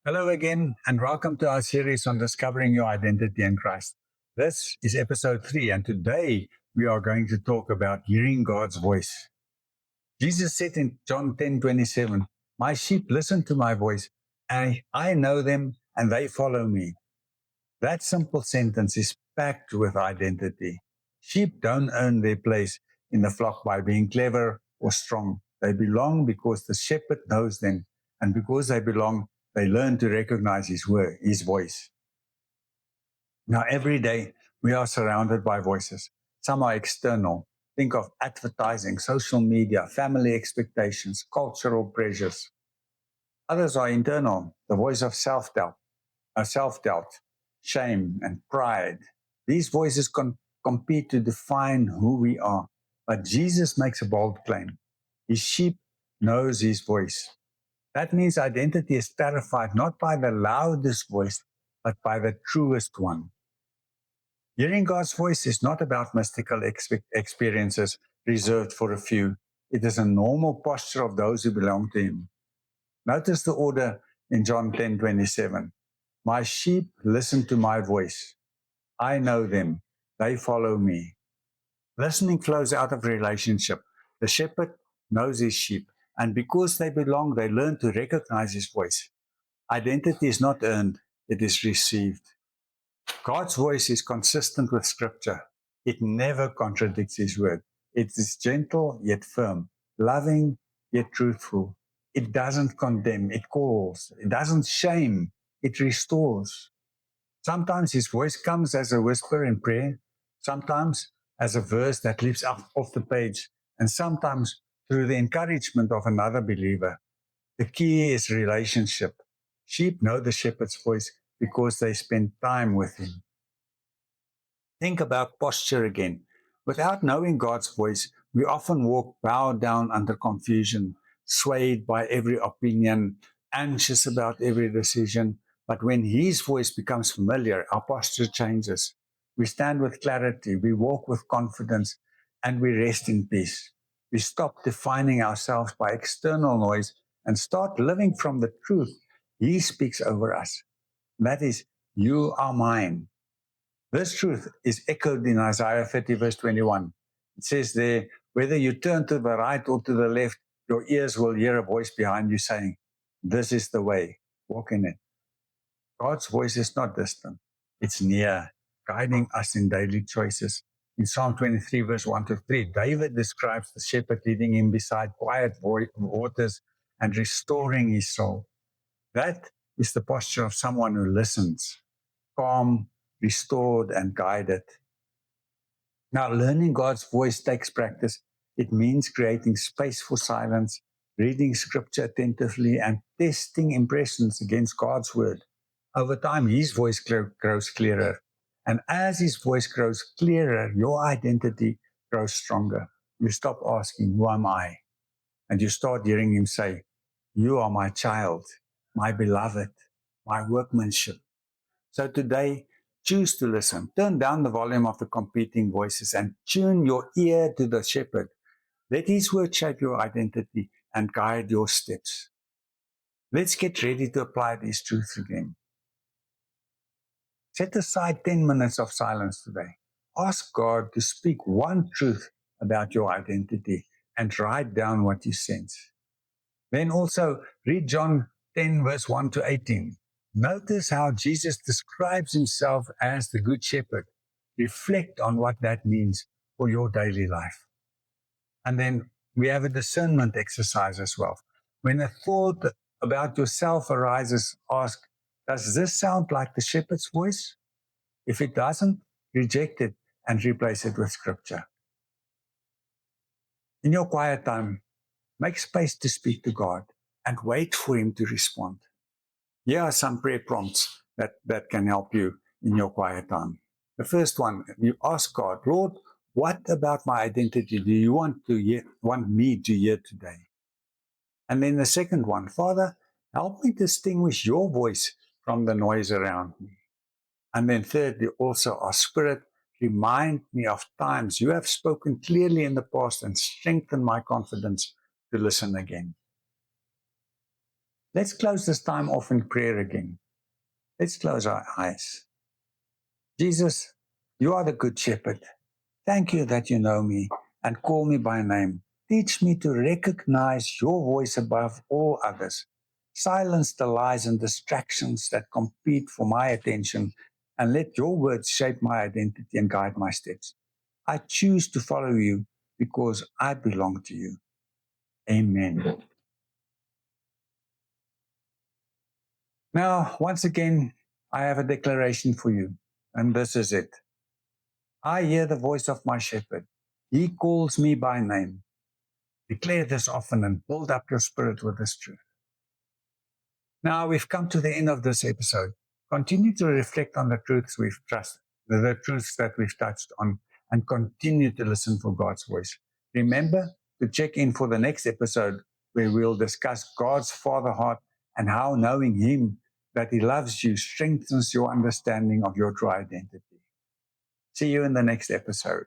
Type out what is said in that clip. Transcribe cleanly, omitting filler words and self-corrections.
Hello again, and welcome to our series on discovering your identity in Christ. This is episode 3, and today we are going to talk about hearing God's voice. Jesus said in John 10:27, "My sheep listen to my voice, and I know them, and they follow me." That simple sentence is packed with identity. Sheep don't earn their place in the flock by being clever or strong. They belong because the shepherd knows them, and because they belong, they learn to recognize his voice. Now, every day we are surrounded by voices. Some are external. Think of advertising, social media, family expectations, cultural pressures. Others are internal, the voice of self-doubt, shame, and pride. These voices compete to define who we are. But Jesus makes a bold claim. His sheep knows his voice. That means identity is terrified not by the loudest voice, but by the truest one. Hearing God's voice is not about mystical experiences reserved for a few. It is a normal posture of those who belong to him. Notice the order in John 10:27. My sheep listen to my voice. I know them. They follow me. Listening flows out of relationship. The shepherd knows his sheep, and because they belong, they learn to recognize his voice. Identity is not earned, it is received. God's voice is consistent with Scripture. It never contradicts His word. It is gentle yet firm, loving yet truthful. It doesn't condemn, it calls. It doesn't shame, it restores. Sometimes His voice comes as a whisper in prayer, sometimes as a verse that leaps off the page, and sometimes through the encouragement of another believer. The key is relationship. Sheep know the shepherd's voice because they spend time with him. Think about posture again. Without knowing God's voice, we often walk bowed down under confusion, swayed by every opinion, anxious about every decision. But when His voice becomes familiar, our posture changes. We stand with clarity, we walk with confidence, and we rest in peace. We stop defining ourselves by external noise and start living from the truth He speaks over us. That is, you are mine. This truth is echoed in Isaiah 30, verse 21. It says there, whether you turn to the right or to the left, your ears will hear a voice behind you saying, this is the way, walk in it. God's voice is not distant, it's near, guiding us in daily choices. In Psalm 23, verse 1 to 3, David describes the shepherd leading him beside quiet waters and restoring his soul. That is the posture of someone who listens, calm, restored, and guided. Now, learning God's voice takes practice. It means creating space for silence, reading scripture attentively, and testing impressions against God's word. Over time, His voice grows clearer. And as His voice grows clearer, your identity grows stronger. You stop asking, who am I? And you start hearing Him say, you are my child, my beloved, my workmanship. So today, choose to listen. Turn down the volume of the competing voices and tune your ear to the shepherd. Let His word shape your identity and guide your steps. Let's get ready to apply these truths again. Set aside 10 minutes of silence today. Ask God to speak one truth about your identity and write down what you sense. Then also read John 10, verse 1 to 18. Notice how Jesus describes Himself as the Good Shepherd. Reflect on what that means for your daily life. And then we have a discernment exercise as well. When a thought about yourself arises, ask, does this sound like the shepherd's voice? If it doesn't, reject it and replace it with scripture. In your quiet time, make space to speak to God and wait for Him to respond. Here are some prayer prompts that can help you in your quiet time. The first one, you ask God, Lord, what about my identity do you want me to hear today? And then the second one, Father, help me distinguish your voice from the noise around me. And then thirdly, also, our Spirit, remind me of times you have spoken clearly in the past and strengthen my confidence to listen again. Let's close this time off in prayer again. Let's close our eyes. Jesus, you are the good shepherd. Thank you that you know me and call me by name. Teach me to recognize your voice above all others. Silence the lies and distractions that compete for my attention, and let your words shape my identity and guide my steps. I choose to follow you because I belong to you. Amen. Now, once again, I have a declaration for you, and this is it. I hear the voice of my shepherd. He calls me by name. Declare this often and build up your spirit with this truth. Now we've come to the end of this episode. Continue to reflect on the truths we've trusted, the truths that we've touched on, and continue to listen for God's voice. Remember to check in for the next episode where we'll discuss God's Father heart and how knowing Him, that He loves you, strengthens your understanding of your true identity. See you in the next episode.